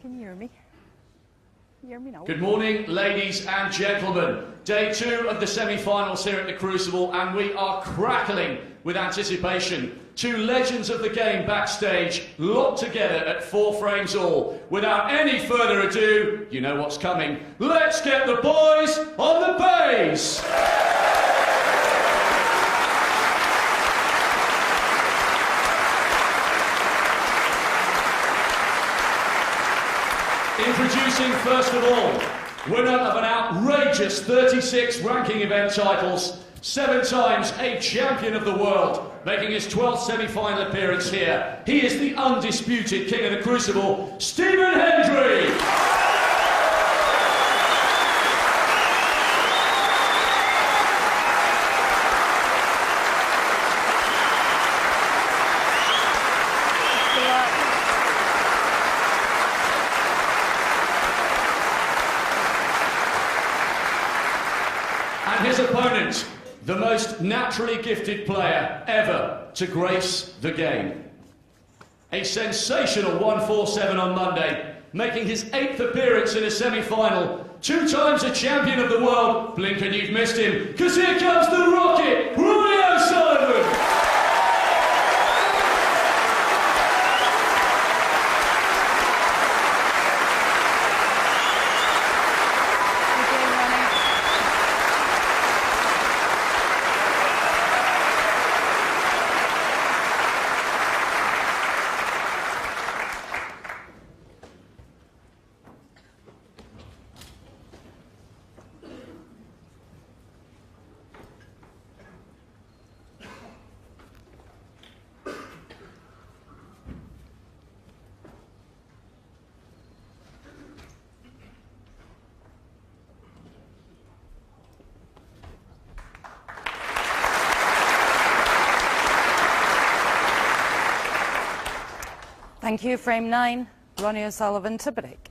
Can you hear me? Can you hear me now? Good morning, ladies and gentlemen. Day 2 of the semi-finals here at the Crucible, and we are crackling with anticipation. Two legends of the game backstage, locked together at 4 frames all. Without any further ado, you know what's coming. Let's get the boys on the bass! Introducing first of all, winner of an outrageous 36 ranking event titles, 7 times a champion of the world, making his 12th semi-final appearance here. He is the undisputed king of the Crucible, Stephan Hendry. And his opponent, the most naturally gifted player ever to grace the game. A sensational 147 on Monday, making his 8th appearance in a semi-final. 2 times a champion of the world. Blink and you've missed him, because here comes the Rocket, Ronnie. Thank you. Frame 9, Ronnie O'Sullivan to break.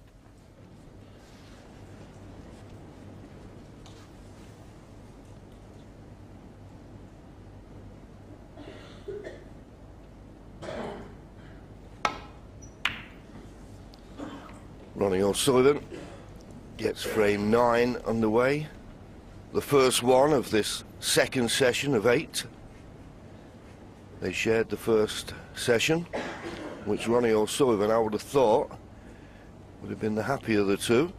Ronnie O'Sullivan gets frame 9 underway. The first one of this second session of 8. They shared the first session, which Ronnie O'Sullivan, I would have thought, would have been the happier of the two,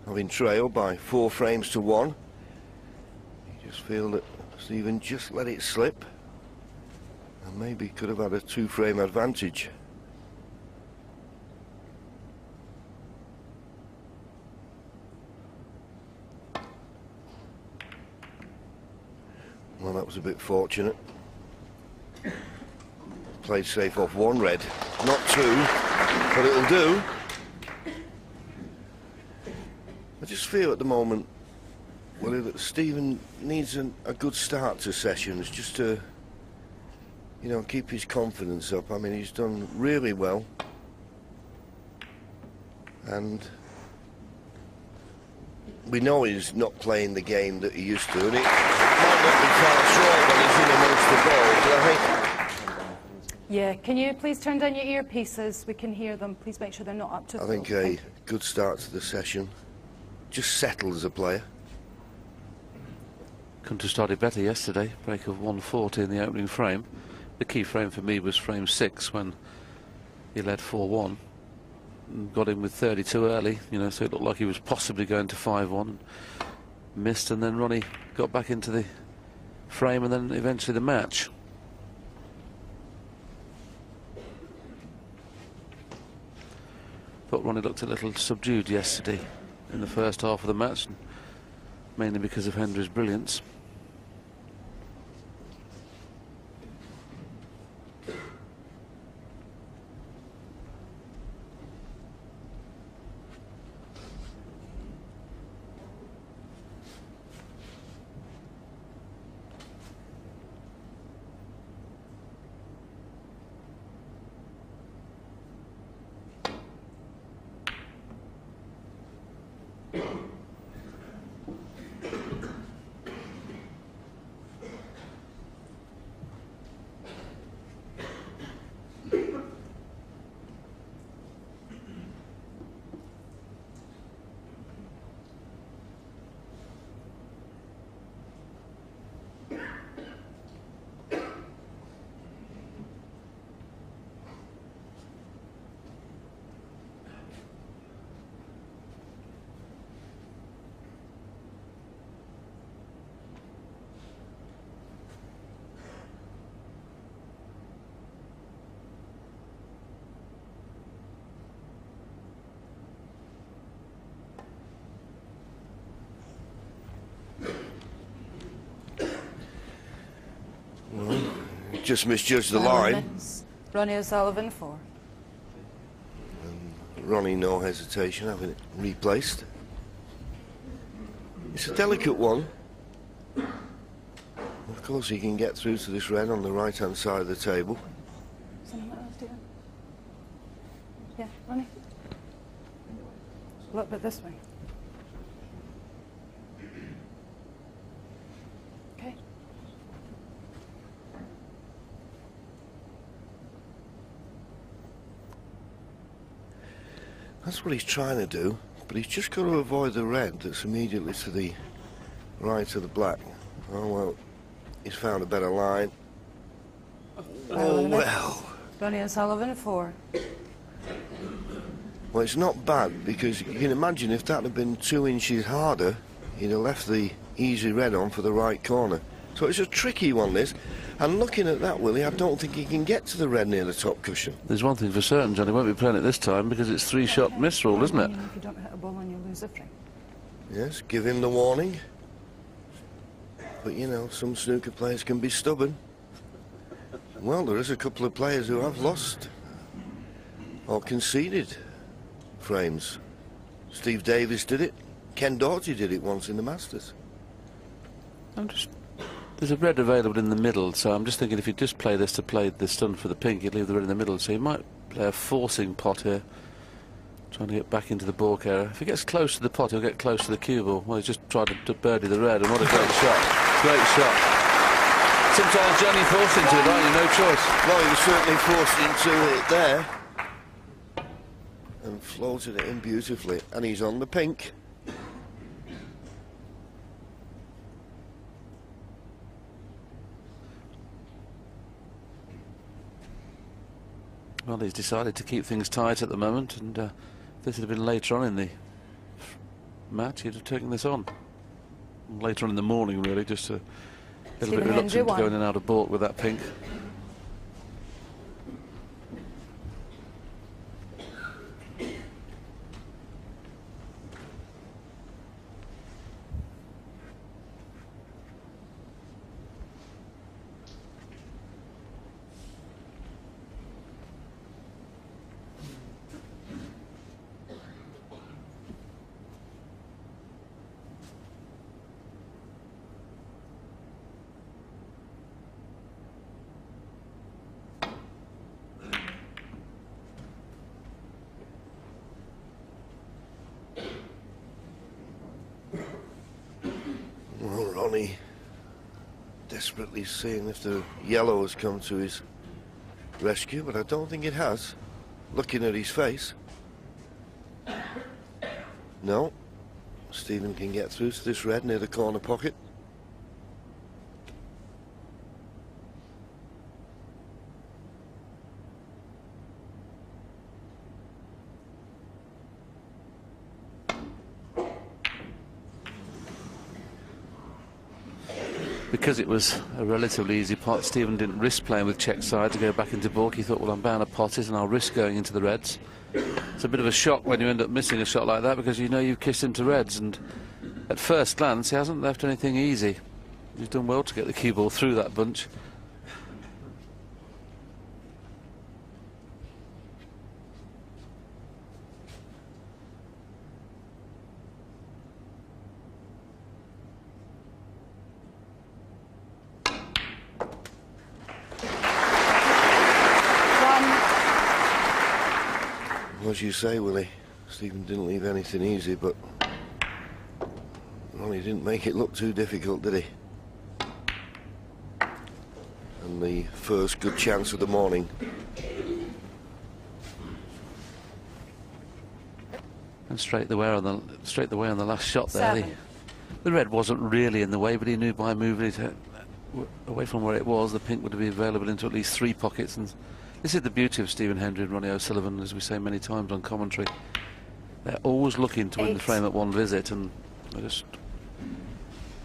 having trailed by 4 frames to 1. You just feel that Stephan just let it slip, and maybe could have had a 2-frame advantage. Well, that was a bit fortunate. Played safe off 1 red, not 2, but it'll do. I just feel at the moment, well, that Stephan needs a good start to sessions, just to, you know, keep his confidence up. I mean, he's done really well, and we know he's not playing the game that he used to, and it might not be far short when he's in amongst the balls, but I think. Yeah, can you please turn down your earpieces? We can hear them. Please make sure they're not up to I think a good start to the session. Just settled as a player. Couldn't have started better yesterday. Break of 140 in the opening frame. The key frame for me was frame 6 when he led 4-1. Got in with 32 early, you know, so it looked like he was possibly going to 5-1. Missed, and then Ronnie got back into the frame, and then eventually the match. Thought Ronnie looked a little subdued yesterday in the first half of the match, mainly because of Hendry's brilliance. just misjudged the line. Ronnie O'Sullivan, 4. Ronnie, no hesitation, having it replaced. It's a delicate one. Of course, he can get through to this red on the right-hand side of the table. Something like that, Stephen? Yeah, Ronnie? A little bit this way. Okay. That's what he's trying to do, but he's just got to avoid the red that's immediately to the right of the black. Oh, well, he's found a better line. Oh, well. Ronnie O'Sullivan, 4. Well, it's not bad, because you can imagine if that had been 2 inches harder, he'd have left the easy red on for the right corner. So it's a tricky one, this. And looking at that, Willie, I don't think he can get to the red near the top cushion. There's one thing for certain, Johnny, won't be playing it this time because it's 3-shot miss rule, isn't it? If you don't hit a ball on, you lose a frame. Yes, give him the warning. But, you know, some snooker players can be stubborn. Well, there is a couple of players who have lost or conceded frames. Steve Davis did it. Ken Doherty did it once in the Masters. There's a red available in the middle, so I'm just thinking if you just play this to play the stun for the pink, you'd leave the red in the middle, so you might play a forcing pot here, trying to get back into the balk area. If he gets close to the pot, he'll get close to the cue ball. Well, he's just tried to birdie the red, and what a great shot. Great shot. Sometimes Johnny forced into it, aren't you? No choice. Well, he was certainly forced into it there. And floated it in beautifully. And he's on the pink. Well, he's decided to keep things tight at the moment, and if this had been later on in the match, he'd have taken this on. Later on in the morning, really, just a little bit reluctant to go in and out of balk with that pink. Well, Ronnie desperately seeing if the yellow has come to his rescue, but I don't think it has. Looking at his face. No. Stephan can get through to this red near the corner pocket. Because it was a relatively easy pot, Stephan didn't risk playing with check side to go back into balk. He thought, well, I'm bound to pot it and I'll risk going into the reds. It's a bit of a shock when you end up missing a shot like that, because you know you've kissed him to reds, and at first glance he hasn't left anything easy. He's done well to get the cue ball through that bunch. As you say, Willie, Stephan didn't leave anything easy, but Ronnie didn't make it look too difficult, did he? And the first good chance of the morning. And straight away on the last shot there. The red wasn't really in the way, but he knew by moving it away from where it was, the pink would be available into at least 3 pockets. And this is the beauty of Stephen Hendry and Ronnie O'Sullivan, as we say many times on commentary. They're always looking to win the frame at one visit, and I just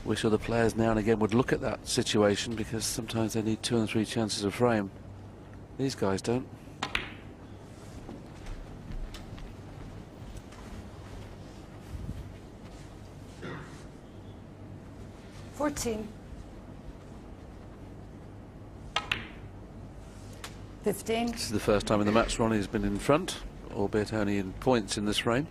wish other players now and again would look at that situation, because sometimes they need 2 and 3 chances of frame. These guys don't. 15. This is the first time in the match Ronnie's been in front, albeit only in points in this frame.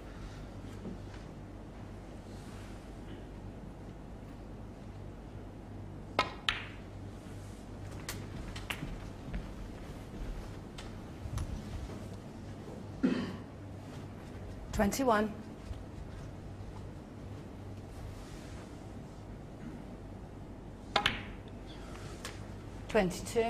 $21. 22.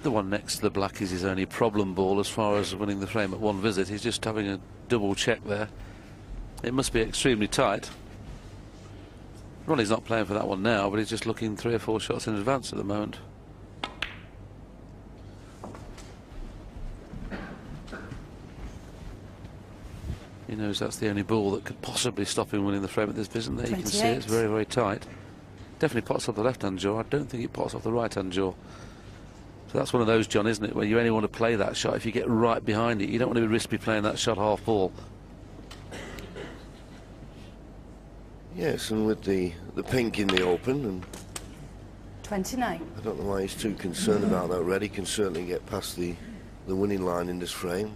The one next to the black is his only problem ball as far as winning the frame at one visit. He's just having a double check there. It must be extremely tight. Ronnie's not playing for that one now, but he's just looking 3 or 4 shots in advance at the moment. He knows that's the only ball that could possibly stop him winning the frame at this visit. There you can see it's very, very tight. Definitely pots off the left-hand jaw. I don't think it pots off the right-hand jaw. So that's one of those, John, isn't it, where you only want to play that shot if you get right behind it. You don't want to be risky playing that shot half ball. Yes, and with the pink in the open, and 29. I don't know why he's too concerned about that red. He can certainly get past the winning line in this frame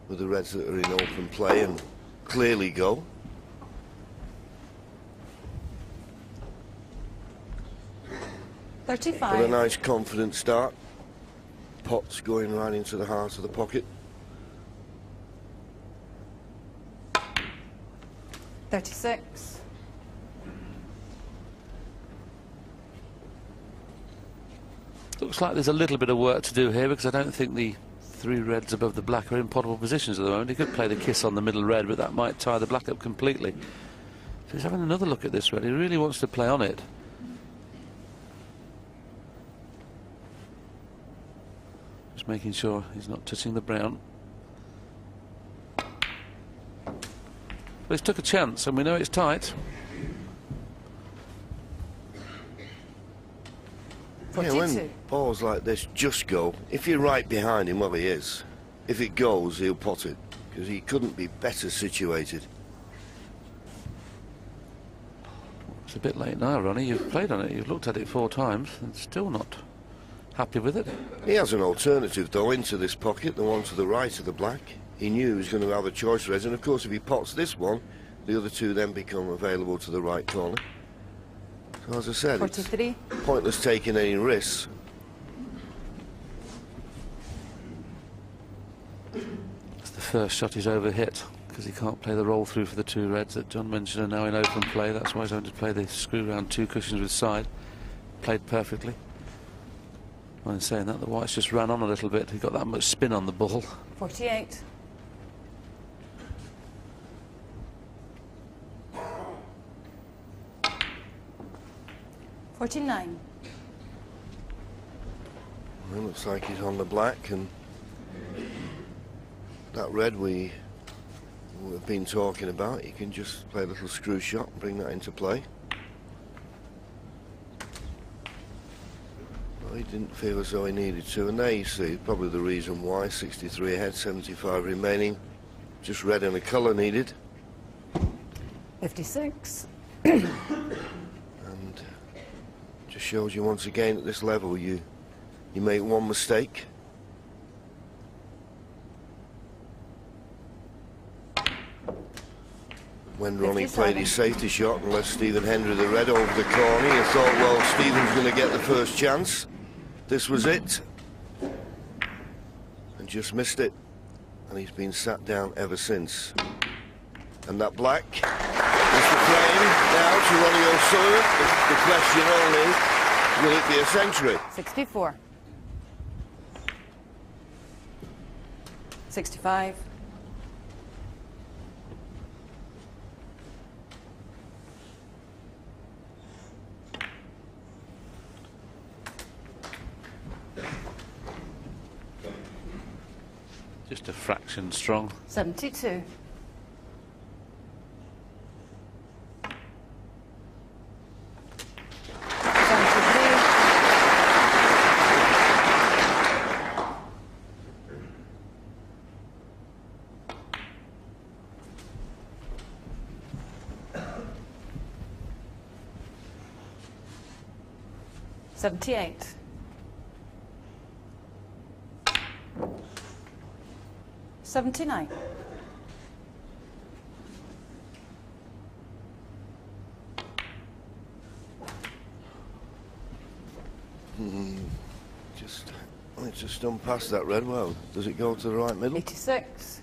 with the reds that are in open play and clearly go. But a 35. nice confident start. Pots going right into the heart of the pocket. 36. Looks like there's a little bit of work to do here, because I don't think the 3 reds above the black are in potable positions at the moment. He could play the kiss on the middle red, but that might tie the black up completely. So he's having another look at this red. He really wants to play on it. Just making sure he's not touching the brown. But he's took a chance, and we know it's tight. Yeah, when balls like this just go, if you're right behind him, well, he is. If it goes, he'll pot it, because he couldn't be better situated. It's a bit late now, Ronnie. You've played on it, you've looked at it 4 times, and still not happy with it. He has an alternative, though, into this pocket, the one to the right of the black. He knew he was going to have a choice reds, and of course, if he pots this one, the other 2 then become available to the right corner. So, as I said, 43. it's pointless taking any risks. It's the first shot he's overhit, because he can't play the roll through for the 2 reds that John mentioned are now in open play. That's why he's having to play the screw round 2 cushions with side. Played perfectly. Well, in saying that, the whites just ran on a little bit. He got that much spin on the ball. 48. $49. Well, it looks like he's on the black, and that red we have been talking about, you can just play a little screw shot and bring that into play. Well, he didn't feel as though he needed to, and there you see probably the reason why. 63 ahead, 75 remaining. Just red and a colour needed. 56. And just shows you once again at this level, you make one mistake, when Ronnie played his safety shot and left Stephen Hendry the red over the corner, he thought, well, Stephen's going to get the first chance. This was it, and just missed it, and he's been sat down ever since. And that black is the frame now to Ronnie O'Sullivan. The question only, will it be a century? 64. 65. Just a fraction strong. 72. 73. 78. $79. It's just done past that red. Well, does it go to the right middle? 86.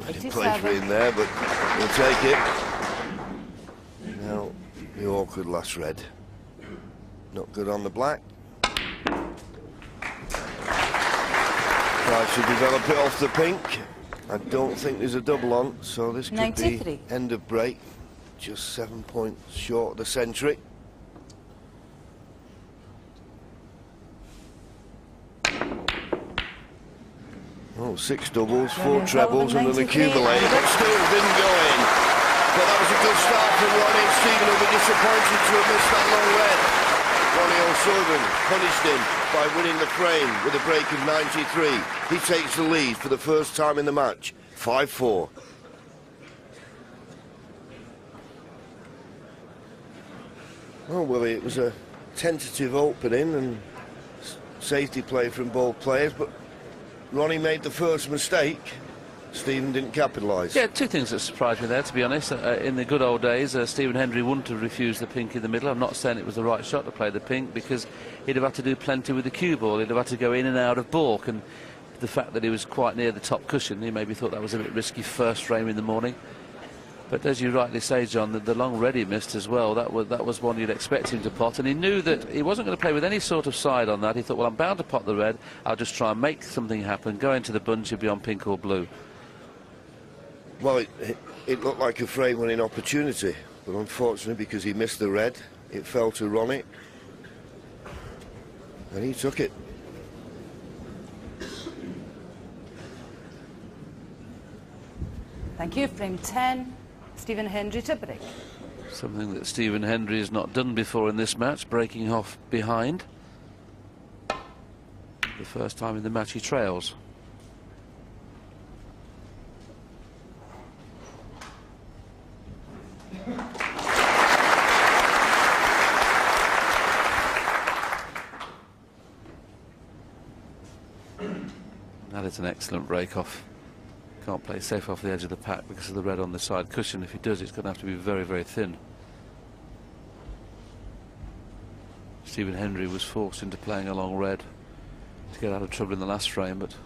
Didn't play for in there, but we'll take it. Now, the awkward last red. Not good on the black. Tries to develop it off the pink. I don't think there's a double on, so this could 93. be end of break. Just 7 points short of the century. Oh, 6 doubles, 4 trebles and an accumulator, but still didn't go in. But that was a good start from Ronnie, and Stephan will be disappointed to have missed that long red. Ronnie O'Sullivan punished him by winning the frame with a break of 93. He takes the lead for the first time in the match, 5-4. Oh, well, it was a tentative opening and safety play from both players, but Ronnie made the first mistake. Stephan didn't capitalise. Yeah, 2 things that surprised me there, to be honest. In the good old days, Stephan Hendry wouldn't have refused the pink in the middle. I'm not saying it was the right shot to play the pink, because he'd have had to do plenty with the cue ball. He'd have had to go in and out of baulk, and the fact that he was quite near the top cushion, he maybe thought that was a bit risky first frame in the morning. But as you rightly say, John, the long red he missed as well, that was one you'd expect him to pot, and he knew that he wasn't going to play with any sort of side on that. He thought, well, I'm bound to pot the red, I'll just try and make something happen, go into the bunch, he'll be on pink or blue. Well, it looked like a frame-winning opportunity, but unfortunately, because he missed the red, it fell to Ronnie, and he took it. Thank you. Frame 10. Stephan Hendry to break. Something that Stephan Hendry has not done before in this match, breaking off behind. The first time in the match he trails. That is an excellent break off. Can't play safe off the edge of the pack because of the red on the side cushion. If he does, it's going to have to be very, very thin. Stephan Hendry was forced into playing a long red to get out of trouble in the last frame, but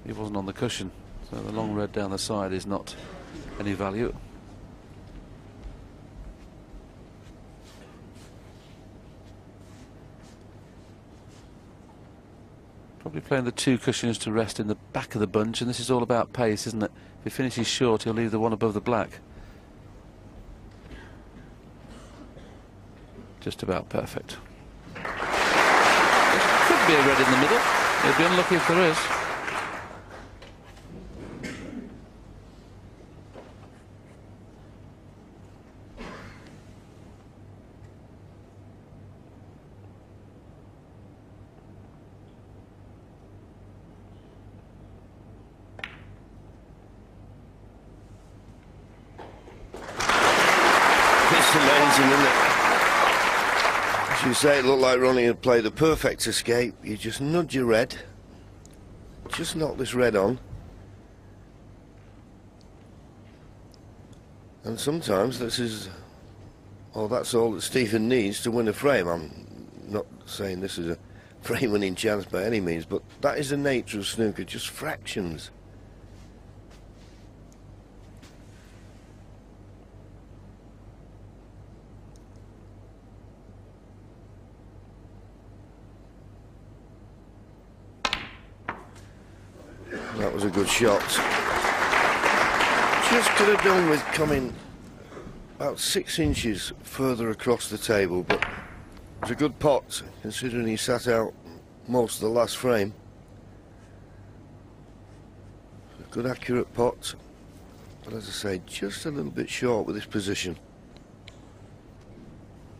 he wasn't on the cushion, so the long red down the side is not any value. Probably playing the 2 cushions to rest in the back of the bunch, and this is all about pace, isn't it? If he finishes short, he'll leave the one above the black. Just about perfect. Could be a red in the middle. He'll be unlucky if there is. Amazing, isn't it? As you say, it looked like Ronnie had played the perfect escape. You just nudge your red, just knock this red on, and sometimes this is, well, that's all that Stephan needs to win a frame. I'm not saying this is a frame-winning chance by any means, but that is the nature of snooker, just fractions. That was a good shot. Just could have done with coming about 6 inches further across the table, but it was a good pot, considering he sat out most of the last frame. A good accurate pot, but as I say, just a little bit short with this position.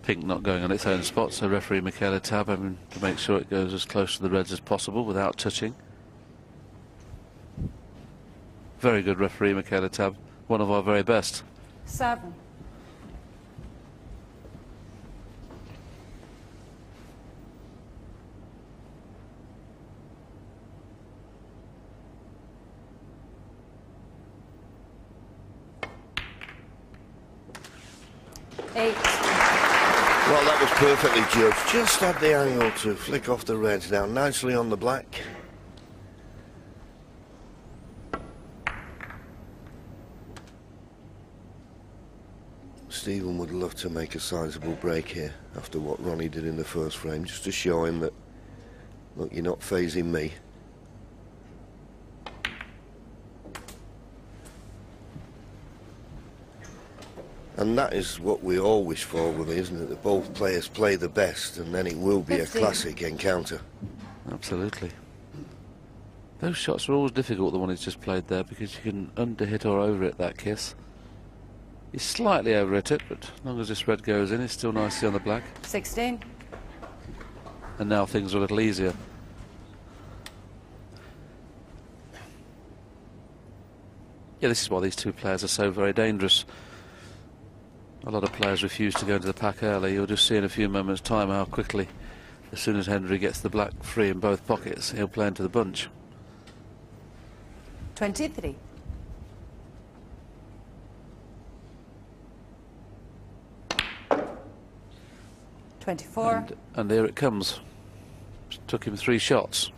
Pink not going on its own spot, so referee Michaela Tabb having to make sure it goes as close to the reds as possible without touching. Very good referee, Michaela Tabb, one of our very best. 7. 8. Well, that was perfectly judged. Just had the angle to flick off the reds now. Nicely on the black. Stephan would love to make a sizable break here after what Ronnie did in the first frame, just to show him that, look, you're not phasing me. And that is what we all wish for, Willie, isn't it? That both players play the best, and then it will be 15. a classic encounter. Absolutely. Those shots are always difficult, the one he's just played there, because you can underhit or over-hit that kiss. He's slightly over-hit it, but as long as this red goes in, it's still nicely on the black. 16. And now things are a little easier. Yeah, this is why these two players are so very dangerous. A lot of players refuse to go into the pack early. You'll just see in a few moments' time how quickly, as soon as Hendry gets the black free in both pockets, he'll play into the bunch. 23. And here it comes. Took him 3 shots.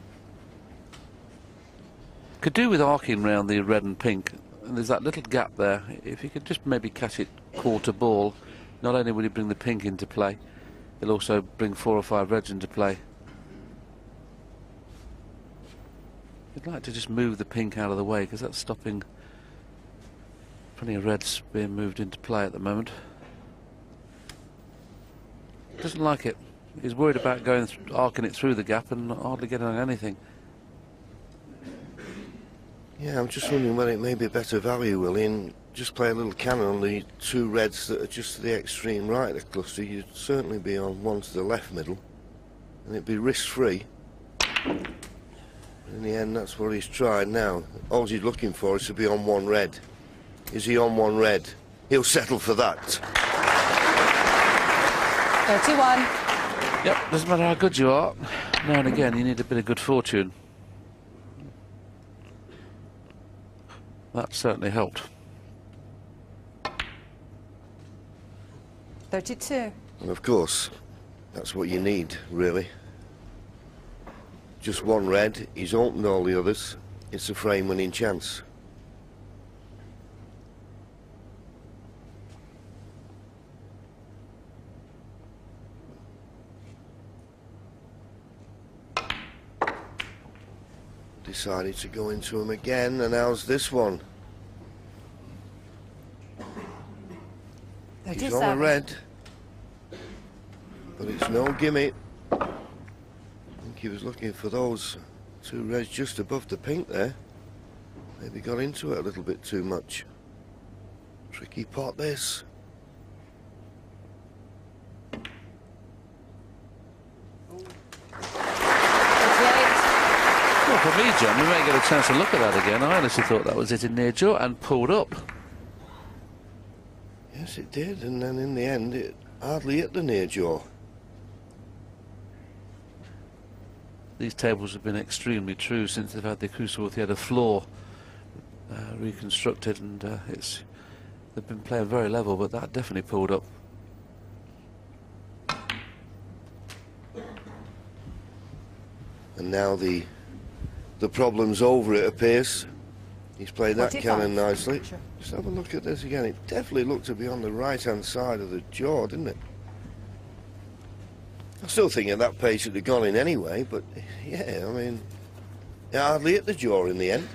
Could do with arcing round the red and pink. And there's that little gap there. If he could just maybe catch it quarter ball, not only will he bring the pink into play, he'll also bring 4 or 5 reds into play. I'd like to just move the pink out of the way, because that's stopping plenty of reds being moved into play at the moment. Doesn't like it. He's worried about going arcing it through the gap and hardly getting on anything. Yeah, I'm just wondering whether it may be a better value, Willie, and just play a little cannon on the 2 reds that are just to the extreme right of the cluster. You'd certainly be on one to the left middle, and it'd be risk-free. In the end, that's what he's tried now. All he's looking for is to be on 1 red. Is he on 1 red? He'll settle for that. 31. Yep, doesn't matter how good you are. Now and again, you need a bit of good fortune. That certainly helped. 32. And of course, that's what you need, really. Just 1 red, he's opened all the others. It's a frame-winning chance. Decided to go into him again, and how's this one? He's on a red, but it's no gimme. I think he was looking for those 2 reds just above the pink there. Maybe got into it a little bit too much. Tricky pot, this. Well, for me, John, we may get a chance to look at that again. I honestly thought that was hitting near jaw and pulled up. Yes, it did, and then in the end, it hardly hit the near jaw. These tables have been extremely true since they've had the Crucible Theatre floor reconstructed, and they've been playing very level, but that definitely pulled up. And now the problem's over, it appears. He's played that 45. cannon nicely. Sure. Just have a look at this again. It definitely looked to be on the right-hand side of the jaw, didn't it? I still think at that pace it'd have gone in anyway, but yeah, I mean, it hardly hit the jaw in the end.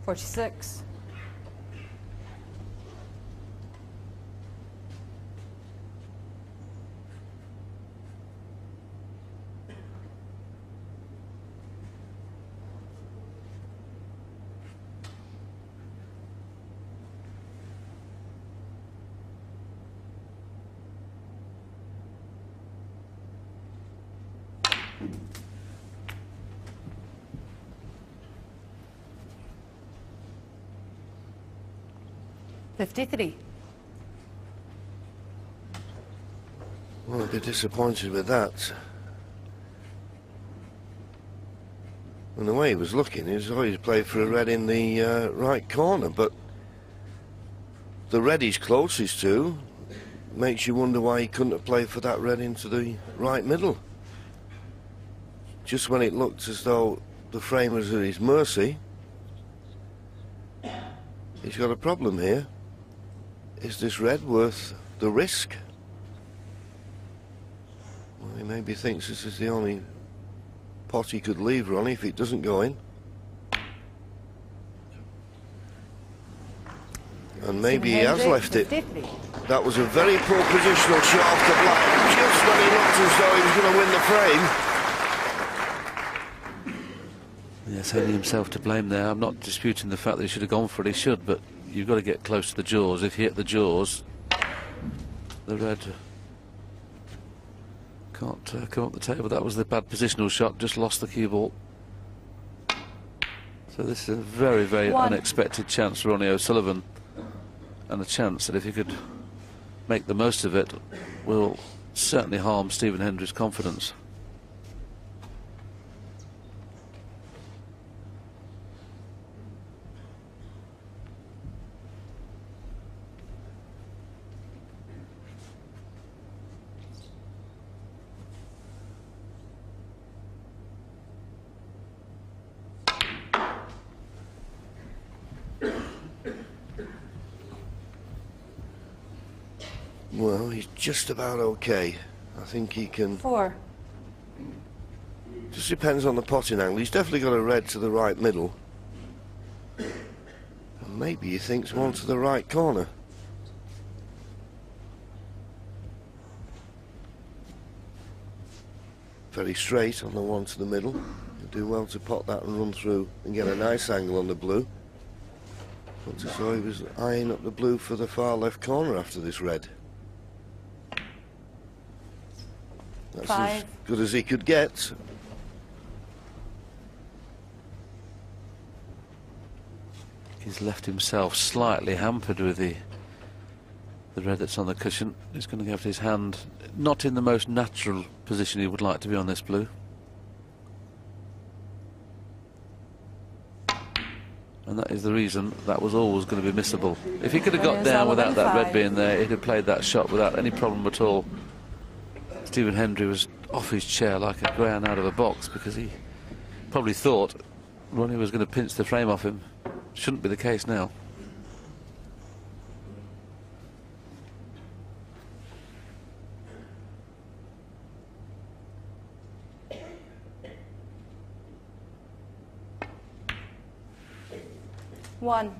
$46. $53. Well, I'd be disappointed with that. And the way he was looking, he was always played for a red in the right corner, but the red he's closest to makes you wonder why he couldn't have played for that red into the right middle. Just when it looked as though the frame was at his mercy, he's got a problem here. Is this red worth the risk? Well, he maybe thinks this is the only pot he could leave, Ronnie, if it doesn't go in. And maybe he has left it. That was a very poor positional shot off the black, just when he looked as though he was going to win the frame. Yes, only himself to blame there. I'm not disputing the fact that he should have gone for it. He should, but you've got to get close to the jaws. If you hit the jaws, the red can't come up the table. That was the bad positional shot. Just lost the cue ball. So this is a very, very unexpected chance for Ronnie O'Sullivan, and a chance that if he could make the most of it will certainly harm Stephan Hendry's confidence. Well, he's just about okay. I think he can... 4. Just depends on the potting angle. He's definitely got a red to the right middle. And maybe he thinks one to the right corner. Very straight on the one to the middle. He'll do well to pot that and run through and get a nice angle on the blue. Looks as though he was eyeing up the blue for the far left corner after this red. That's 5. as good as he could get. He's left himself slightly hampered with the red that's on the cushion. He's going to have his hand not in the most natural position he would like to be on this blue. And that is the reason that was always going to be missable. If he could have got down without that red being there, he'd have played that shot without any problem at all. Stephan Hendry was off his chair like a greyhound out of a box, because he probably thought Ronnie was going to pinch the frame off him. Shouldn't be the case now. One.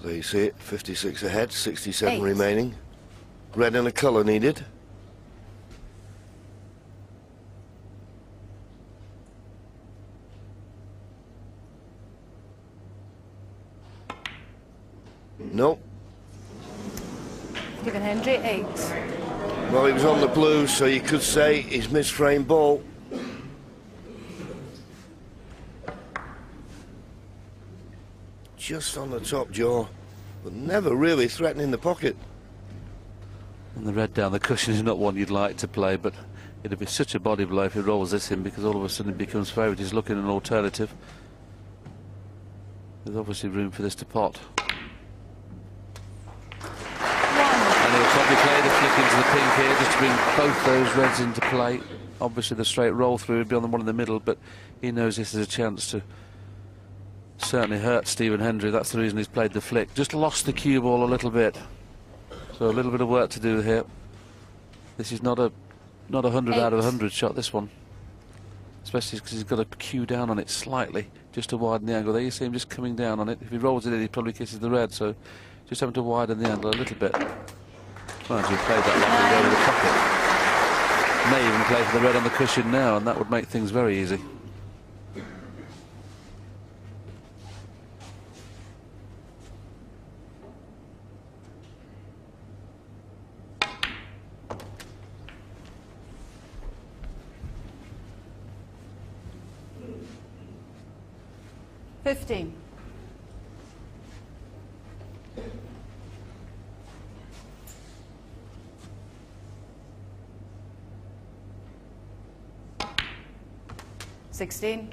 There you see it, 56 ahead, 67 8. remaining. Red and a colour needed. Nope. Stephan Hendry, 8. Well, he was on the blue, so you could say he's misframed ball. Just on the top jaw, but never really threatening the pocket. And the red down the cushion is not one you'd like to play, but it'd be such a body blow if he rolls this in, because all of a sudden it becomes favourite. He's looking at an alternative. There's obviously room for this to pot. And he'll probably play the flick into the pink here just to bring both those reds into play. Obviously the straight roll through would be on the one in the middle, but he knows this is a chance to certainly hurt Stephan Hendry. That's the reason he's played the flick. Just lost the cue ball a little bit. So a little bit of work to do here. This is not a 100 out of 100 shot, this one. Especially because he's got a cue down on it slightly, just to widen the angle. There you see him just coming down on it. If he rolls it in, he probably kisses the red, so just having to widen the angle a little bit. Well, he played that like the red of the pocket. May even play for the red on the cushion now, and that would make things very easy. 15. $16.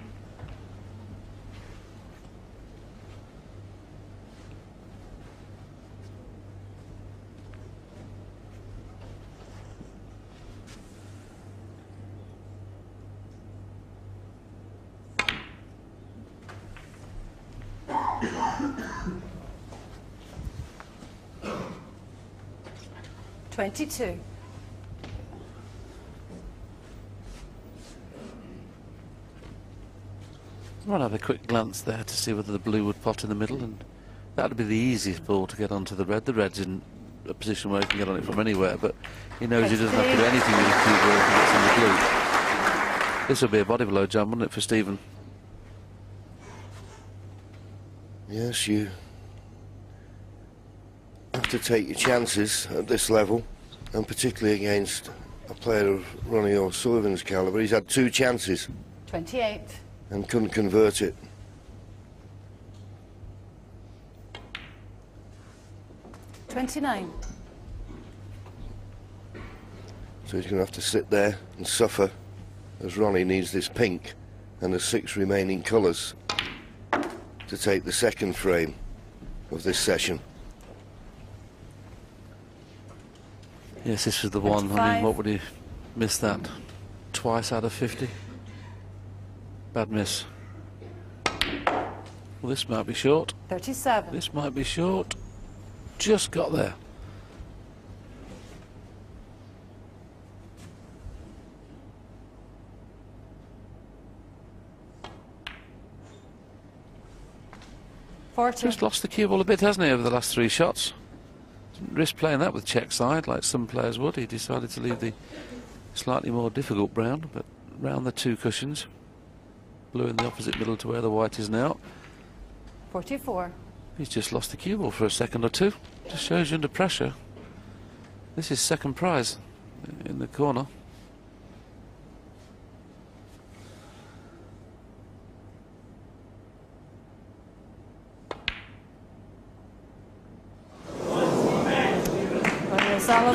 $22. I'll have a quick glance there to see whether the blue would pot in the middle, and that would be the easiest ball to get onto the red. The red's in a position where he can get on it from anywhere, but he knows he doesn't have to do anything with the cue ball if it's in the blue. This will be a body blow jam, wouldn't it, for Stephan? Yes, you have to take your chances at this level, and particularly against a player of Ronnie O'Sullivan's calibre. He's had 2 chances 28. and couldn't convert it. $29. So he's going to have to sit there and suffer, as Ronnie needs this pink and the 6 remaining colours to take the second frame of this session. Yes, this was the one. I 25. mean, what would he miss that? Twice out of 50? Bad miss. Well, this might be short. 37. This might be short. Just got there. Just lost the cue ball a bit, hasn't he, over the last 3 shots? Didn't risk playing that with check side like some players would. He decided to leave the slightly more difficult brown, but round the 2 cushions. Blue in the opposite middle to where the white is now. 44. He's just lost the cue ball for a second or 2. Just shows you under pressure. This is second prize in the corner.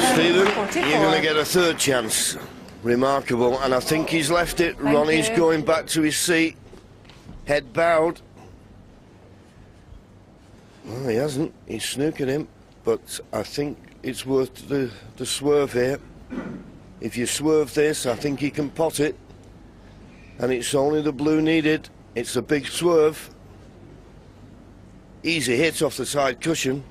Stephan, 44. you're going to get a 3rd chance. Remarkable, and I think he's left it. Thank Ronnie's you. going back to his seat, head bowed. Well, he hasn't. He's snookered him, but I think it's worth the swerve here. If you swerve this, I think he can pot it, and it's only the blue needed. It's a big swerve. Easy hit off the side cushion.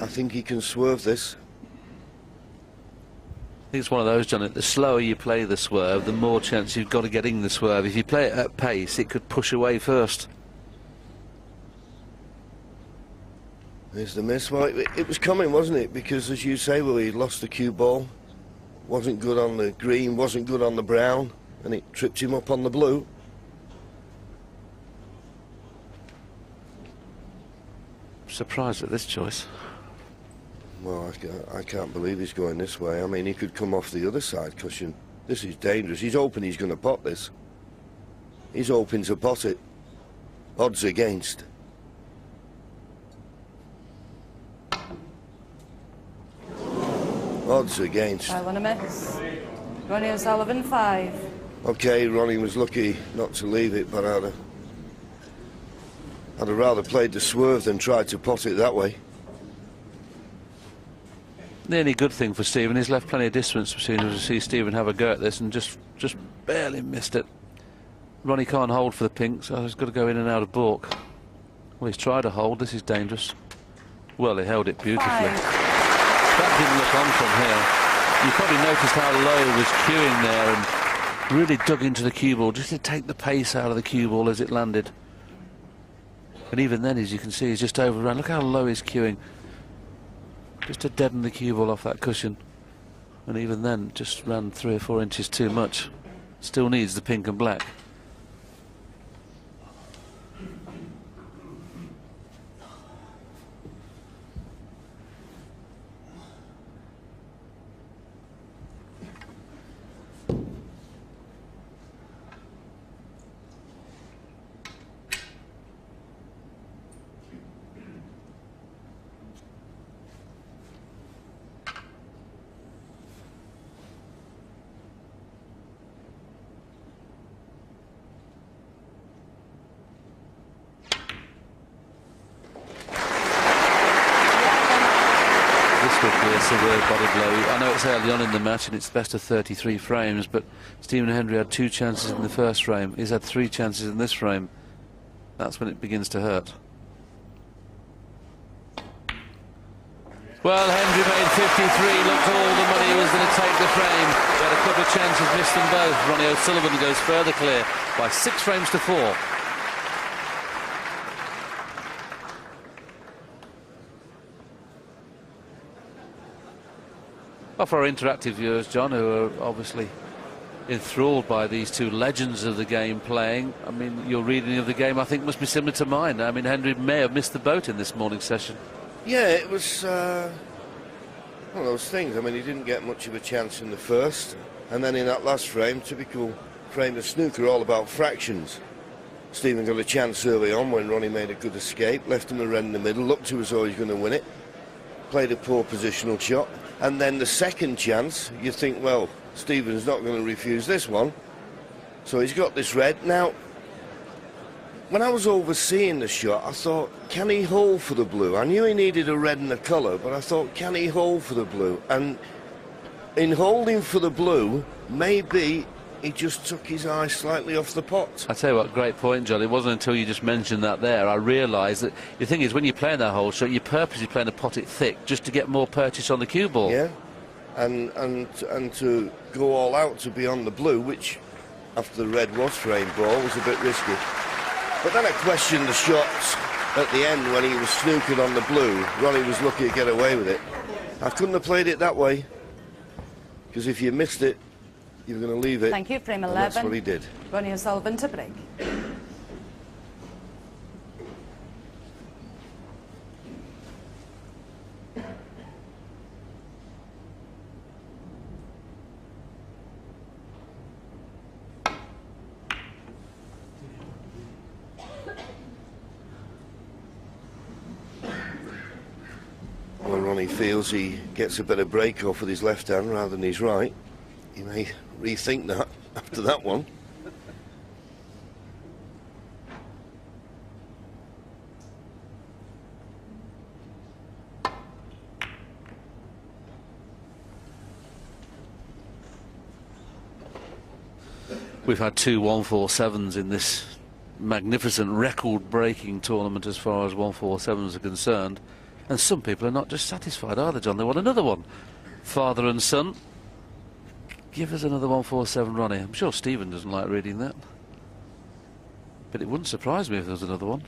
I think he can swerve this. I think it's one of those, John, the slower you play the swerve, the more chance you've got of getting the swerve. If you play it at pace, it could push away first. There's the miss. Well, it was coming, wasn't it? Because, as you say, well, he lost the cue ball. Wasn't good on the green, wasn't good on the brown, and it tripped him up on the blue. Surprised at this choice. Well, I can't believe he's going this way. I mean, he could come off the other side cushion. This is dangerous. He's hoping he's going to pot this. He's hoping to pot it. Odds against. Odds against. I want to miss. Ronnie O'Sullivan, 5. Okay, Ronnie was lucky not to leave it, but I'd have rather played the swerve than tried to pot it that way. The only good thing for Stephan, he's left plenty of distance between us to see Stephan have a go at this and just barely missed it. Ronnie can't hold for the pink, so he's got to go in and out of balk. Well, he's tried to hold. This is dangerous. Well, he held it beautifully. 5. That didn't look on from here. You probably noticed how low he was cueing there and really dug into the cue ball just to take the pace out of the cue ball as it landed. And even then, as you can see, he's just overrun. Look how low he's cueing. Just to deaden the cue ball off that cushion. And even then, just ran 3 or 4 inches too much. Still needs the pink and black. a severe body blow. I know it's early on in the match and it's best of 33 frames, but Stephen Hendry had 2 chances in the first frame. He's had 3 chances in this frame. That's when it begins to hurt. Well, Hendry made 53, looked all the money he was going to take the frame. He had a couple of chances, missed them both. Ronnie O'Sullivan goes further clear by 6 frames to 4. Well, for our interactive viewers, John, who are obviously enthralled by these 2 legends of the game playing, I mean, your reading of the game, I think, must be similar to mine. I mean, Hendry may have missed the boat in this morning's session. Yeah, it was one of those things. I mean, he didn't get much of a chance in the first, and then in that last frame, typical frame of snooker, all about fractions. Stephen got a chance early on when Ronnie made a good escape, left him a red in the middle, looked to as though he was going to win it, played a poor positional shot, and then the second chance, you think, well, Stephen's not going to refuse this one, so he's got this red. Now, when I was overseeing the shot, I thought, can he hold for the blue? I knew he needed a red and a colour, but I thought, can he hold for the blue? And in holding for the blue, maybe he just took his eye slightly off the pot. I tell you what, great point, John. It wasn't until you just mentioned that there I realised that the thing is, when you're playing that whole shot, you're purposely playing to pot it thick just to get more purchase on the cue ball. Yeah, and to go all out to be on the blue, which after the red was frame ball, was a bit risky. But then I questioned the shots at the end when he was snookered on the blue. Ronnie was lucky to get away with it. I couldn't have played it that way, because if you missed it, you were going to leave it. Thank you, frame 11. That's what he did. Ronnie O'Sullivan to break. Well, Ronnie feels he gets a better break off with his left hand rather than his right. He may rethink that after that one. We've had 2 147s in this magnificent record-breaking tournament as far as 147s are concerned. And some people are not just satisfied, are they, John? They want another one. Father and son. Give us another 147, Ronnie. I'm sure Stephen doesn't like reading that. But it wouldn't surprise me if there was another one.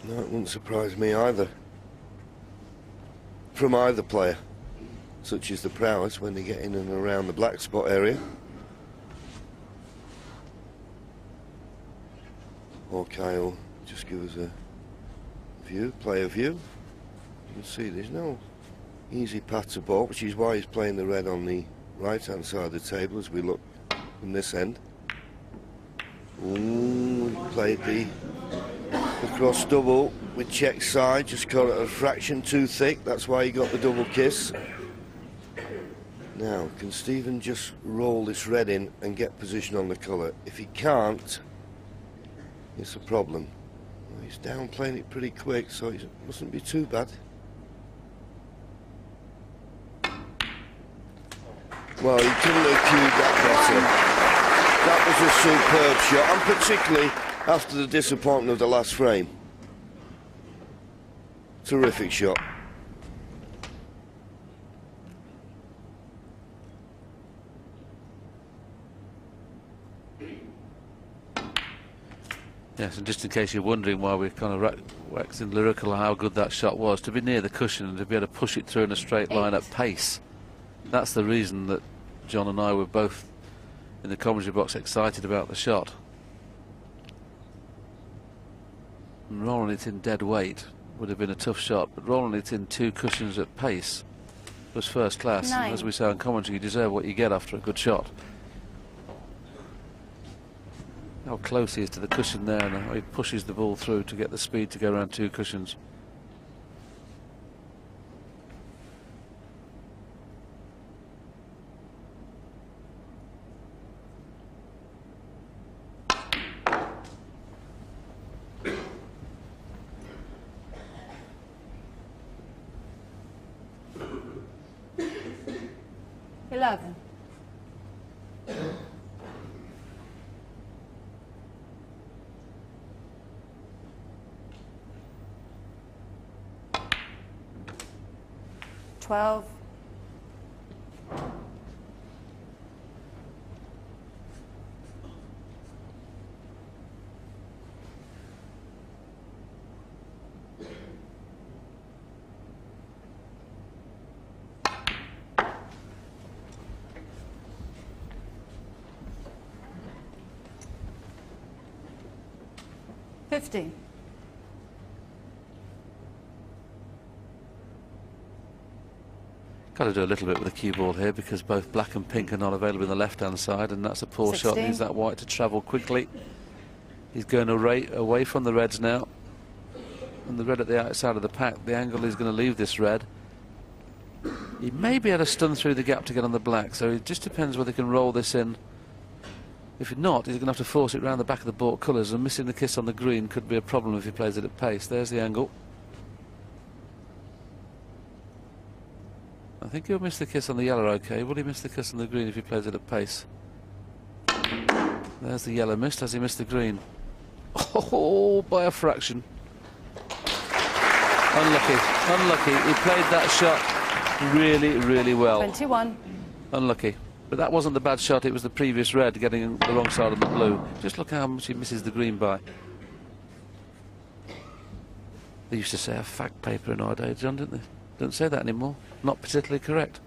No, it wouldn't surprise me either. From either player, such as the prowess when they get in and around the black spot area. Or Kyle, just give us a view, play a view. You can see there's no easy path to ball, which is why he's playing the red on the right-hand side of the table as we look from this end. Ooh, he played the cross double with check side, just got it a fraction too thick, that's why he got the double kiss. Now, can Stephen just roll this red in and get position on the colour? If he can't, it's a problem. Well, he's down playing it pretty quick, so it mustn't be too bad. Well, he couldn't have cued that better. That was a superb shot, and particularly after the disappointment of the last frame. Terrific shot. Yes, and just in case you're wondering why we're kind of waxing lyrical how good that shot was, to be near the cushion and to be able to push it through in a straight line at pace. That's the reason that John and I were both in the commentary box excited about the shot. And rolling it in dead weight would have been a tough shot, but rolling it in 2 cushions at pace was first class. And as we say on commentary, you deserve what you get after a good shot. How close he is to the cushion there, and how he pushes the ball through to get the speed to go around 2 cushions. 11. $12. $15. Got to do a little bit with the cue ball here because both black and pink are not available in the left-hand side, and that's a poor 16. shot. Needs that white to travel quickly. He's going away from the reds now, and the red at the outside of the pack. The angle is going to leave this red. He may be able to stun through the gap to get on the black, so it just depends whether he can roll this in. If not, he's going to have to force it round the back of the baulk colours, and missing the kiss on the green could be a problem if he plays it at pace. There's the angle. I think he'll miss the kiss on the yellow, okay. Will he miss the kiss on the green if he plays it at pace? There's the yellow missed. Has he missed the green? Oh, by a fraction. Unlucky, unlucky. He played that shot really, really well. 21. Unlucky. But that wasn't the bad shot, it was the previous red getting the wrong side of the blue. Just look how much he misses the green by. They used to say a fact paper in our day, John, didn't they? Don't say that anymore. Not particularly correct.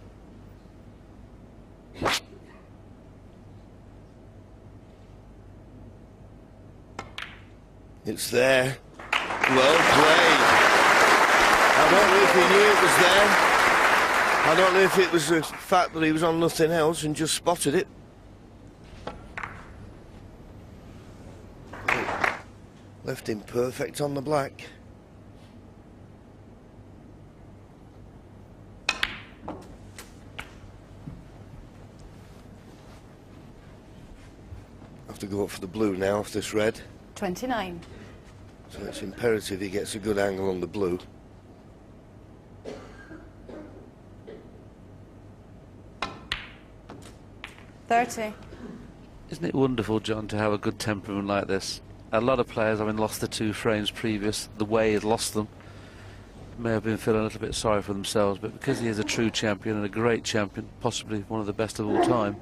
It's there. Well played. I don't know if he knew it was there. I don't know if it was the fact that he was on nothing else and just spotted it. Left him perfect on the black. Have to go up for the blue now off this red. 29. So it's imperative he gets a good angle on the blue. $30. Isn't it wonderful, John, to have a good temperament like this? A lot of players, having lost the 2 frames previous, the way he'd lost them, may have been feeling a little bit sorry for themselves, but because he is a true champion and a great champion, possibly one of the best of all time,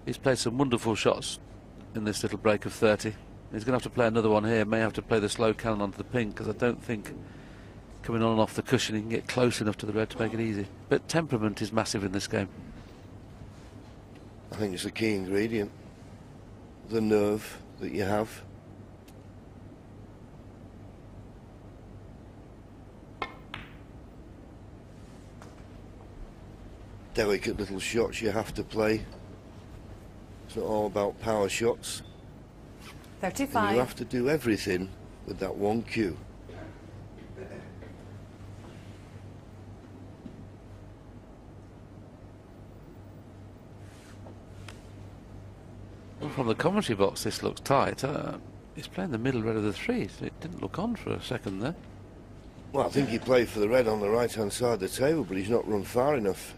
he's played some wonderful shots in this little break of 30. He's going to have to play another one here, may have to play the slow cannon onto the pink, because I don't think coming on and off the cushion he can get close enough to the red to make it easy. But temperament is massive in this game. I think it's the key ingredient. The nerve that you have. Delicate little shots you have to play. It's not all about power shots. 35. And you have to do everything with that one cue. Well, from the commentary box, this looks tight. He's playing the middle red of the 3, so it didn't look on for a second there. Well, I think he played for the red on the right-hand side of the table, but he's not run far enough.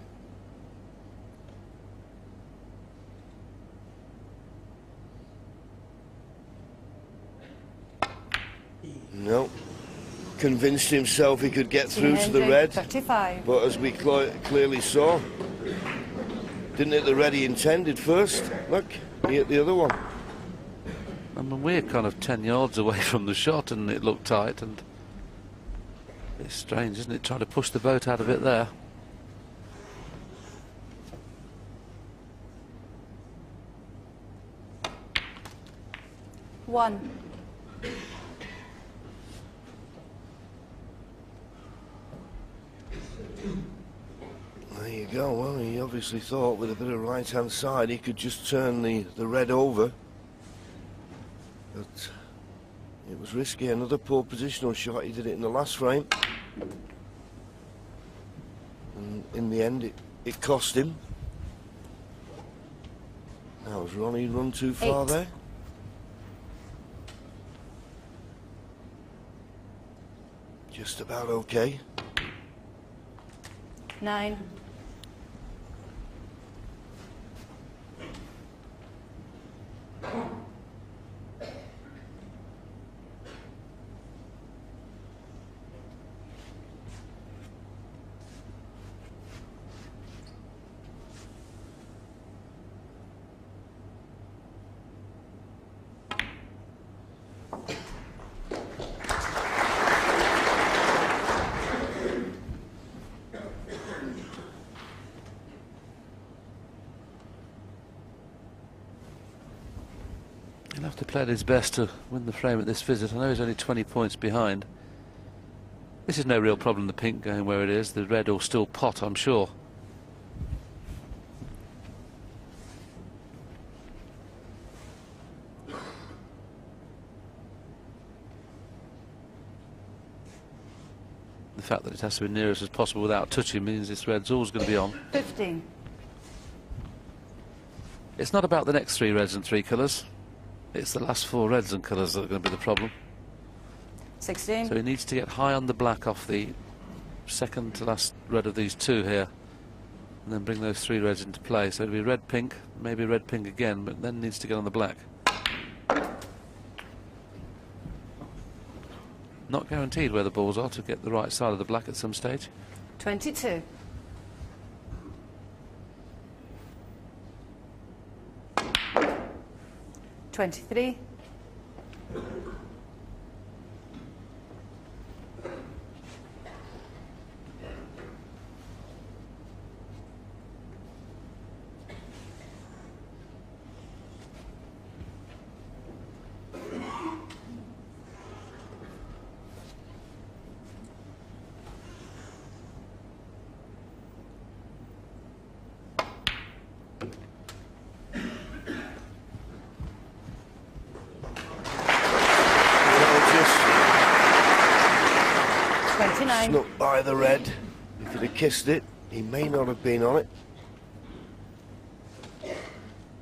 No. Convinced himself he could get through to the red. 35. But as we clearly saw, didn't hit the red he intended first. Look, he hit the other one. I mean, we're kind of 10 yards away from the shot and it looked tight, and it's strange, isn't it, trying to push the boat out of it there. One. There you go. Well, he obviously thought with a bit of right-hand side he could just turn the red over. But it was risky. Another poor positional shot. He did it in the last frame. And in the end, it cost him. Now, has Ronnie run too far 8. there? Just about okay. 9. have to play his best to win the frame at this visit. I know he's only 20 points behind. This is no real problem, the pink going where it is. The red will still pot, I'm sure. The fact that it has to be nearest as possible without touching means this red's always going to be on. 15. It's not about the next 3 reds and 3 colours. It's the last 4 reds and colours that are going to be the problem. 16. So he needs to get high on the black off the second to last red of these 2 here, and then bring those 3 reds into play. So it'll be red pink, maybe red pink again, but then needs to get on the black. Not guaranteed where the balls are to get the right side of the black at some stage. 22. $23. Snuck by the red. If he'd have kissed it, he may not have been on it.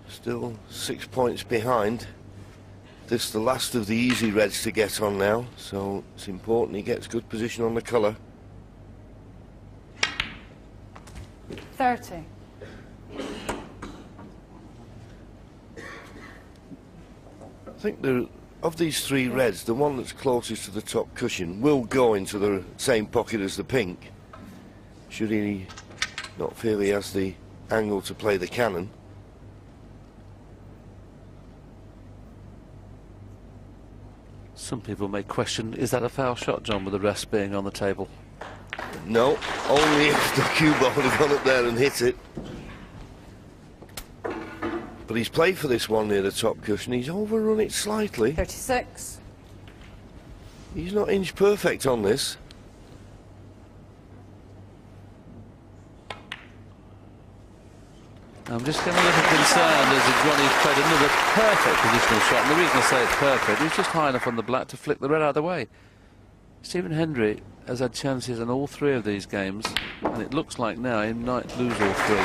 Still 6 points behind. This is the last of the easy reds to get on now, so it's important he gets good position on the colour. 30. I think of these 3 reds, the one that's closest to the top cushion will go into the same pocket as the pink, should he not feel he has the angle to play the cannon. Some people may question, is that a foul shot, John, with the rest being on the table? No, only if the cue ball had gone up there and hit it. But he's played for this one near the top cushion. He's overrun it slightly. 36. He's not inch perfect on this. I'm just getting a little concerned as Ronnie's played another perfect positional shot. And the reason I say it's perfect, he's just high enough on the black to flick the red out of the way. Stephan Hendry has had chances in all 3 of these games, and it looks like now he might lose all 3.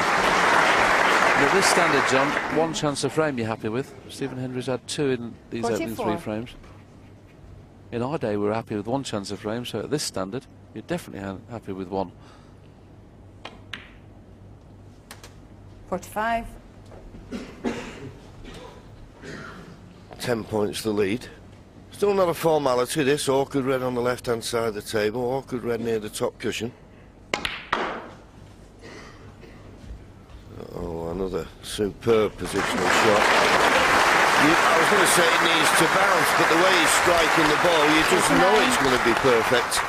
And at this standard, John, 1 chance a frame you're happy with. Stephan Hendry's had 2 in these 44. opening 3 frames. In our day, we were happy with 1 chance a frame, so at this standard, you're definitely happy with 1. 45. 10 points the lead. Still not a formality, this. Awkward red on the left-hand side of the table. Awkward red near the top cushion. Oh, another superb positional shot. I was going to say it needs to bounce, but the way he's striking the ball, you just know it's going to be perfect.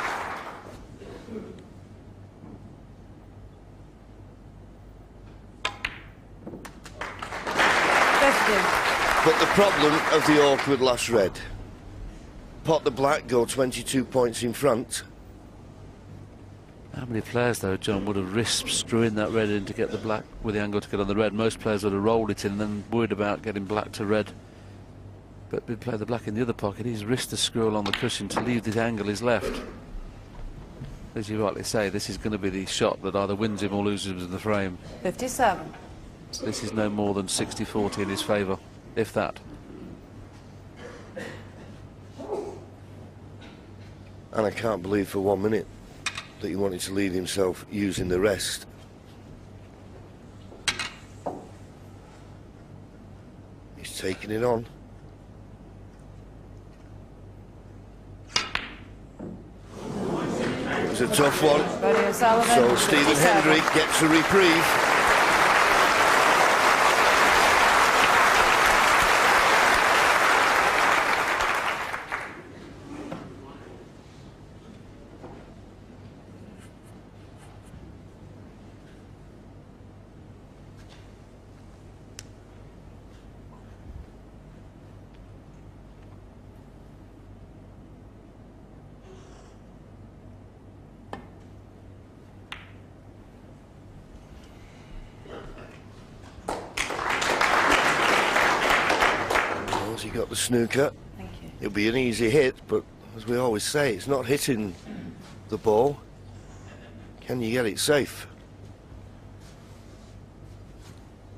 But the problem of the awkward last red. Pot the black, go 22 points in front. How many players, though, John, would have risked screwing that red in to get the black with the angle to get on the red? Most players would have rolled it in and then worried about getting black to red. But we play the black in the other pocket. He's risked the screw along the cushion to leave the angle he's left. As you rightly say, this is going to be the shot that either wins him or loses him in the frame. 57. This is no more than 60-40 in his favour, if that. And I can't believe for 1 minute that he wanted to leave himself using the rest. He's taking it on. It was a tough one. So Stephan Hendry gets a reprieve. got the snooker. Thank you. It'll be an easy hit, but as we always say, it's not hitting the ball. Can you get it safe?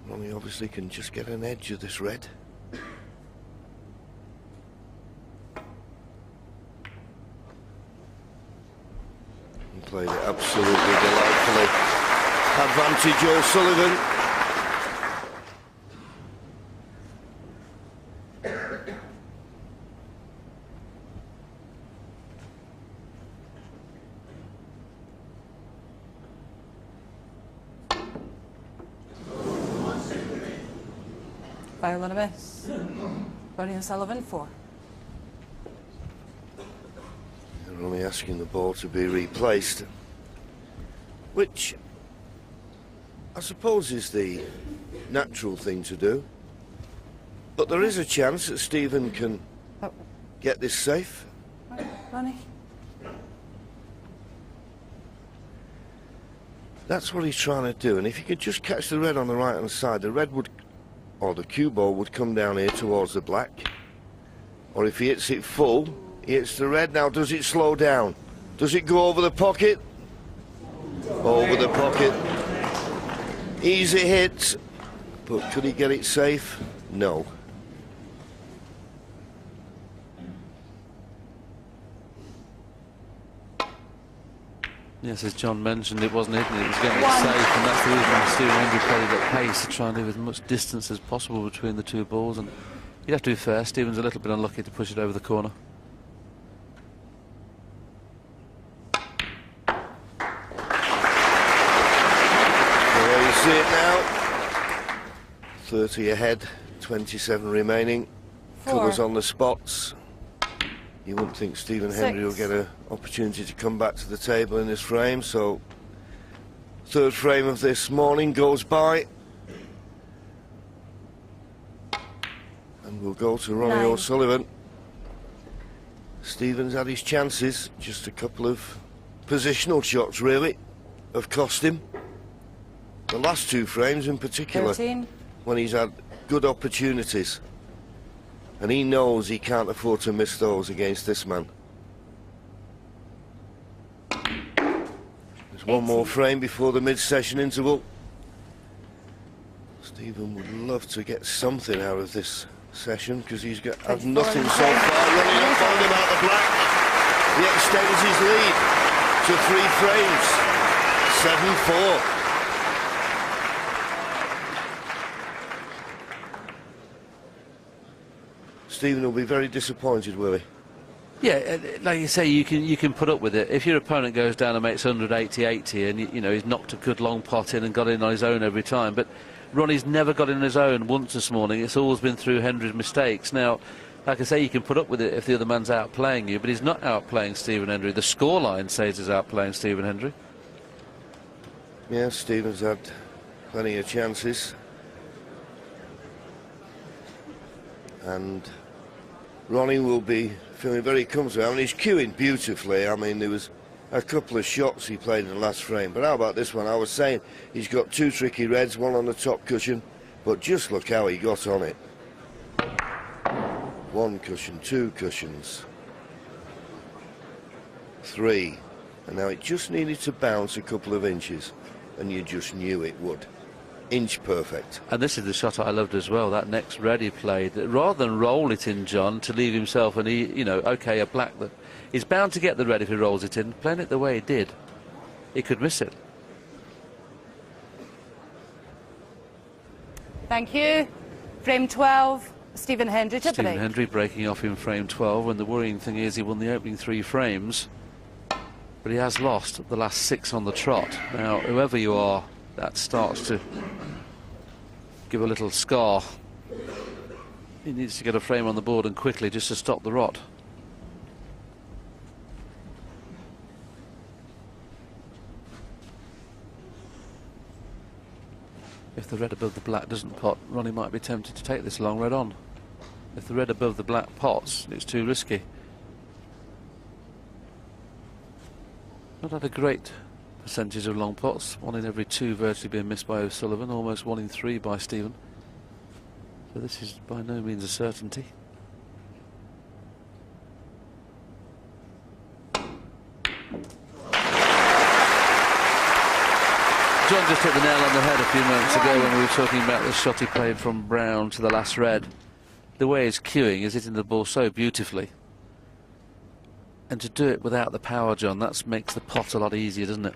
Ronnie obviously can just get an edge of this red. He played it absolutely delightfully. Advantage O'Sullivan. Foul and a miss. Ronnie O'Sullivan, 4. They're only asking the ball to be replaced, which I suppose is the natural thing to do. But there is a chance that Stephan can get this safe. Ronnie. That's what he's trying to do, and if he could just catch the red on the right hand side, the red would, or the cue ball would come down here towards the black. Or if he hits it full, he hits the red. Now does it slow down? Does it go over the pocket? Over the pocket. Easy hit, but could he get it safe? No. Yes, as John mentioned, it wasn't hitting, it was getting it safe, and that's the reason why Stephan Hendry played it at pace to try and leave as much distance as possible between the two balls. And you'd have to be fair, Stephen's a little bit unlucky to push it over the corner. There you see it now. 30 ahead, 27 remaining. 4. Colours on the spots. You wouldn't think Stephan Hendry will get an opportunity to come back to the table in this frame, so third frame of this morning goes by. And we'll go to Ronnie 9. O'Sullivan. Stephen's had his chances, just a couple of positional shots really have cost him. The last two frames in particular, 13. when he's had good opportunities. And he knows he can't afford to miss those against this man. There's one more frame before the mid-session interval. Stephan would love to get something out of this session because he's got had nothing so far. Running up on him out the black. He extends his lead to 3 frames. 7-4. Stephan will be very disappointed, will he? Yeah, like you say, you can put up with it. If your opponent goes down and makes 180-80 and you know he's knocked a good long pot in and got in on his own every time, but Ronnie's never got in on his own once this morning. It's always been through Hendry's mistakes. Now, like I say, you can put up with it if the other man's outplaying you, but he's not outplaying Stephan Hendry. The scoreline says he's outplaying Stephan Hendry. Yeah, Stephen's had plenty of chances. And Ronnie will be feeling very comfortable. I mean, he's cueing beautifully. I mean, there was a couple of shots he played in the last frame. But how about this one? I was saying he's got 2 tricky reds, one on the top cushion. But just look how he got on it. 1 cushion, 2 cushions. 3. And now it just needed to bounce a couple of inches. And you just knew it would. Inch perfect. And this is the shot I loved as well, that next red he played. Rather than roll it in, John, to leave himself an, you know, OK, a black that he's bound to get the red if he rolls it in. Playing it the way he did, he could miss it. Thank you. Frame 12, Stephan Hendry to Stephan break. Hendry breaking off in frame 12, and the worrying thing is he won the opening 3 frames, but he has lost the last 6 on the trot. Now, whoever you are, that starts to give a little scar. He needs to get a frame on the board and quickly just to stop the rot. If the red above the black doesn't pot, Ronnie might be tempted to take this long red on. If the red above the black pots, it's too risky. Not had a great percentage of long pots, 1 in every 2 virtually being missed by O'Sullivan, almost 1 in 3 by Stephan. So this is by no means a certainty. John just hit the nail on the head a few moments ago when we were talking about the shot he played from brown to the last red. The way he's cueing is hitting the ball so beautifully. And to do it without the power, John, that makes the pot a lot easier, doesn't it?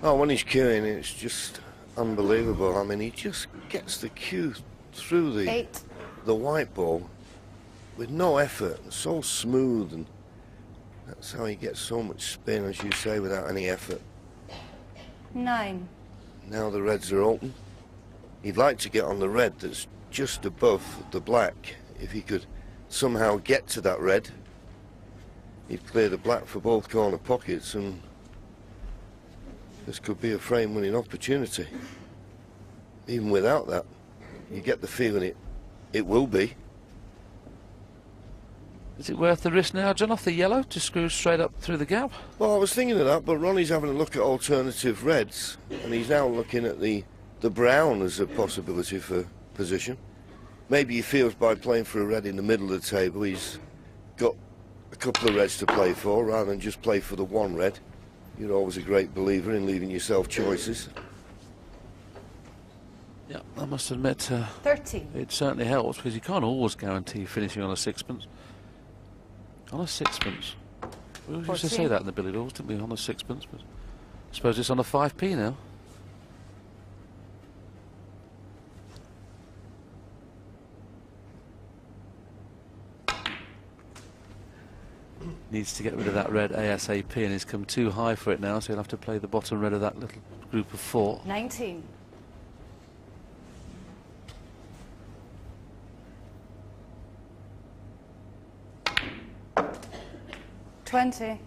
Oh, when he's cueing, it's just unbelievable. I mean, he just gets the cue through the white ball with no effort, and so smooth, and that's how he gets so much spin, as you say, without any effort. 9. Now the reds are open. He'd like to get on the red that's just above the black. If he could somehow get to that red, he'd clear the black for both corner pockets, and this could be a frame-winning opportunity. Even without that, you get the feeling it will be. Is it worth the risk now, John, off the yellow to screw straight up through the gap? Well, I was thinking of that, but Ronnie's having a look at alternative reds, and he's now looking at the brown as a possibility for position. Maybe he feels by playing for a red in the middle of the table, he's got a couple of reds to play for, rather than just play for the one red. You're always a great believer in leaving yourself choices. Yeah, I must admit, 13. it certainly helps, because you can't always guarantee finishing on a sixpence. On a sixpence. We used to say that in the billiard halls, didn't we, on a sixpence? But I suppose it's on a 5p now. Needs to get rid of that red ASAP, and he's come too high for it now, so he'll have to play the bottom red of that little group of 4. 19. $20.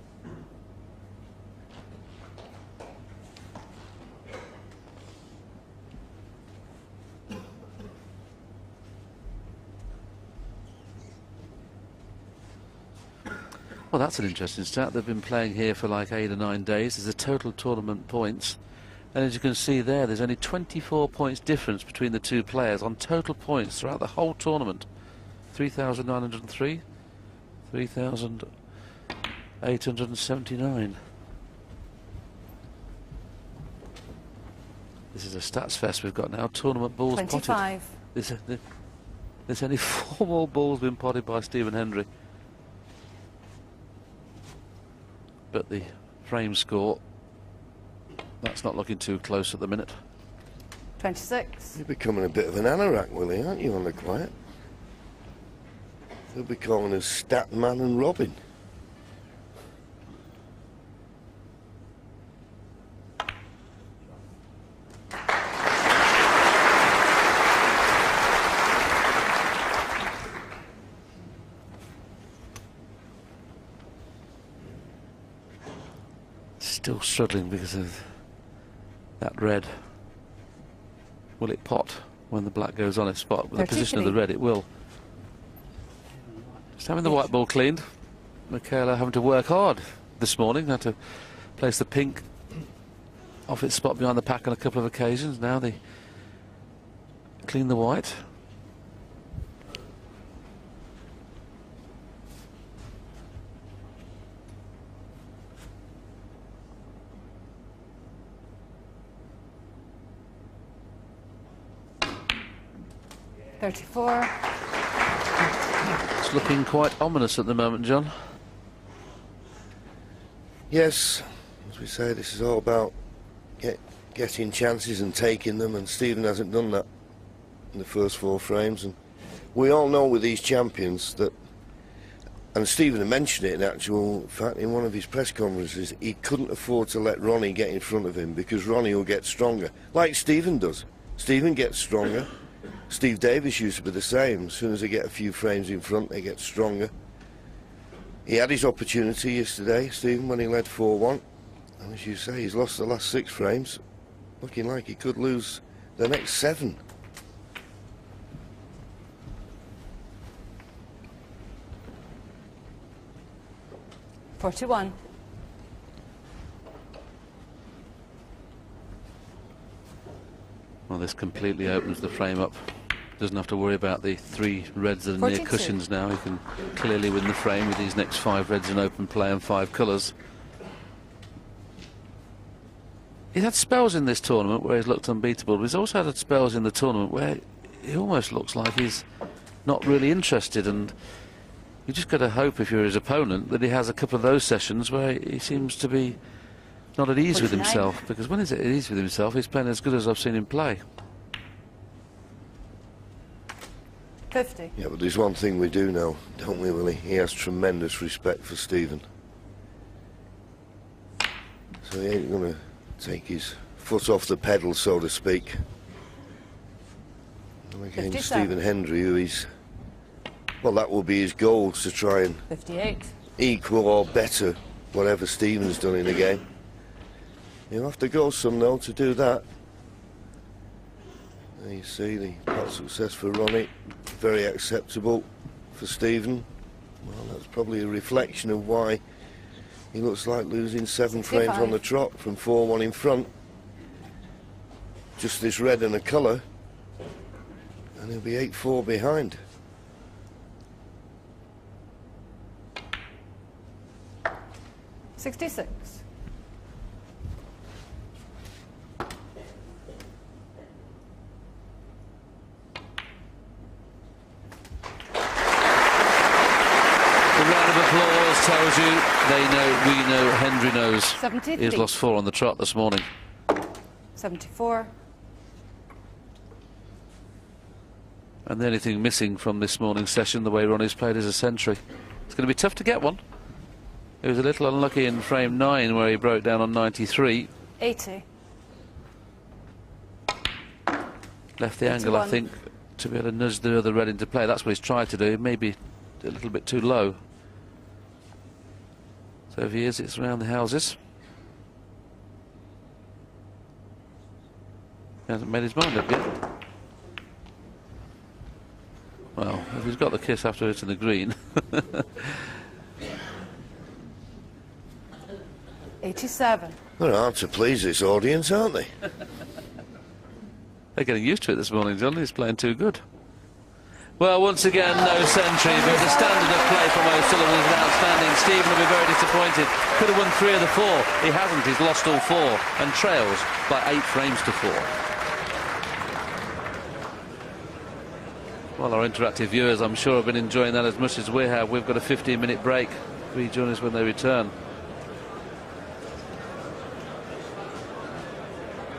Well, that's an interesting stat. They've been playing here for like 8 or 9 days. There's a total tournament points, and as you can see there, there's only 24 points difference between the two players on total points throughout the whole tournament. 3,903, 3,879. This is a stats fest we've got now. Tournament balls 25. potted. There's only 4 more balls been potted by Stephan Hendry. But the frame score, that's not looking too close at the minute. 26. You're becoming a bit of an anorak, Willie, aren't you, on the quiet? They'll be calling us Statman and Robin. Still struggling because of that red. Will it pot when the black goes on its spot? With the position of the red, it will. Just having the white ball cleaned. Michaela having to work hard this morning. Had to place the pink off its spot behind the pack on a couple of occasions. Now they clean the white. $34. It's looking quite ominous at the moment, John. Yes, as we say, this is all about getting chances and taking them, and Stephan hasn't done that in the first 4 frames. And we all know with these champions that, and Stephan had mentioned it in actual fact in one of his press conferences, he couldn't afford to let Ronnie get in front of him, because Ronnie will get stronger, like Stephan does. Stephan gets stronger. Steve Davis used to be the same. As soon as they get a few frames in front, they get stronger. He had his opportunity yesterday, Stephan, when he led 4-1. And as you say, he's lost the last 6 frames. Looking like he could lose the next 7. $41. Well, this completely opens the frame up. Doesn't have to worry about the 3 reds that are near cushions now. He can clearly win the frame with these next 5 reds in open play and 5 colours. He's had spells in this tournament where he's looked unbeatable, but he's also had spells in the tournament where he almost looks like he's not really interested, and you just got to hope, if you're his opponent, that he has a couple of those sessions where he seems to be not at ease with himself, because when he's at ease with himself, he's playing as good as I've seen him play. 50. Yeah, but there's one thing we do know, don't we, Willie? He has tremendous respect for Stephan. So he ain't going to take his foot off the pedal, so to speak. And against Stephan Hendry, who he's... Well, that will be his goal, to try and 58. equal or better whatever Stephan's done in the game. He'll have to go some, though, to do that. There you see the pot success for Ronnie. Very acceptable for Stephan. Well, that's probably a reflection of why he looks like losing 7 frames on the trot from 4-1 in front. Just this red and a colour, and he'll be 8-4 behind. $66. Tells you they know, we know, Hendry knows. 73. He's lost 4 on the trot this morning. 74. And the only thing missing from this morning's session, the way Ronnie's played, is a century. It's going to be tough to get one. He was a little unlucky in frame 9 where he broke down on 93. 80. Left the angle, I think, to be able to nudge the other red into play. That's what he's tried to do, maybe a little bit too low. So if he is, it's around the houses. He hasn't made his mind up yet. Well, if he's got the kiss after hitting the green. 87. They're hard to please, this audience, aren't they? They're getting used to it this morning, John. He's playing too good. Well, once again, no century, but the standard of play from O'Sullivan is outstanding. Stephan will be very disappointed. Could have won 3 of the 4. He hasn't. He's lost all 4 and trails by 8 frames to 4. Well, our interactive viewers, I'm sure, have been enjoying that as much as we have. We've got a 15-minute break. Please join us when they return.